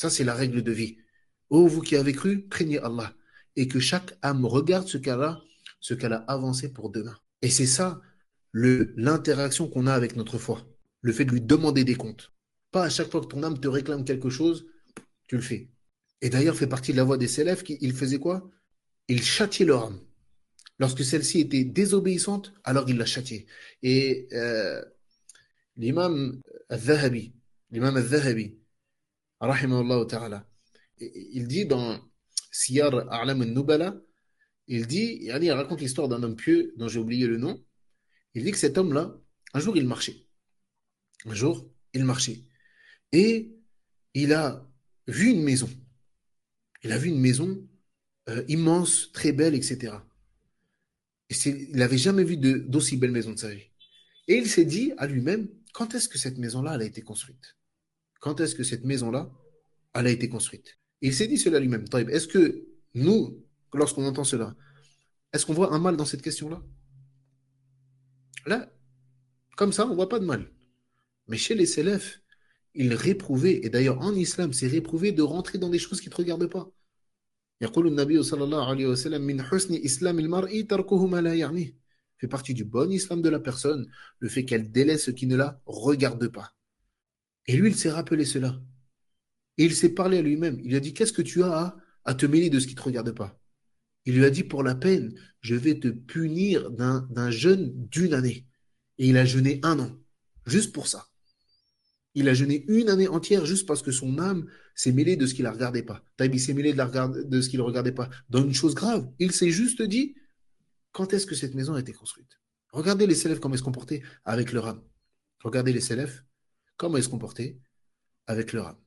Ça, c'est la règle de vie. Ô vous qui avez cru, craignez Allah. Et que chaque âme regarde ce qu'elle a avancé pour demain. Et c'est ça l'interaction qu'on a avec notre foi. Le fait de lui demander des comptes. Pas à chaque fois que ton âme te réclame quelque chose, tu le fais. Et d'ailleurs, fait partie de la voie des célèbres qui, ils faisaient quoi? Ils châtiaient leur âme. Lorsque celle-ci était désobéissante, alors ils la châtiaient. Et l'imam al-Zahabi, l'imam al-Zahabi, rahimahullah ta'ala, il dit dans Siyar A'lam al-Nubala, il dit, yani, il raconte l'histoire d'un homme pieux dont j'ai oublié le nom. Il dit que cet homme-là, un jour il marchait. Un jour, il marchait. Et il a vu une maison. Il a vu une maison immense, très belle, etc. Il n'avait jamais vu d'aussi belle maison de sa vie. Et il s'est dit à lui-même, quand est-ce que cette maison-là, elle a été construite? Quand est-ce que cette maison-là, elle a été construite? Et il s'est dit cela lui-même. Taïb, est-ce que nous, lorsqu'on entend cela, est-ce qu'on voit un mal dans cette question-là? Là, comme ça, on ne voit pas de mal. Mais chez les Salafs, ils réprouvaient, et d'ailleurs en islam, c'est réprouvé de rentrer dans des choses qui ne te regardent pas. يقول النبي صلى الله عليه وسلم من حسن إسلام المرء تركه ما لا يعنيه. Fait partie du bon islam de la personne, le fait qu'elle délaisse ce qui ne la regarde pas. Et lui, il s'est rappelé cela. Et il s'est parlé à lui-même. Il lui a dit, qu'est-ce que tu as à te mêler de ce qui ne te regarde pas? Il lui a dit, pour la peine, je vais te punir d'un jeûne d'une année. Et il a jeûné un an, juste pour ça. Il a jeûné une année entière juste parce que son âme s'est mêlée de ce qu'il ne regardait pas. Taïb s'est mêlé de ce qu'il ne regardait pas. Dans une chose grave, il s'est juste dit, quand est-ce que cette maison a été construite? Regardez les Salafs comment ils se comportaient avec leur âme. Regardez les Salafs comment ils se comportaient avec leur âme.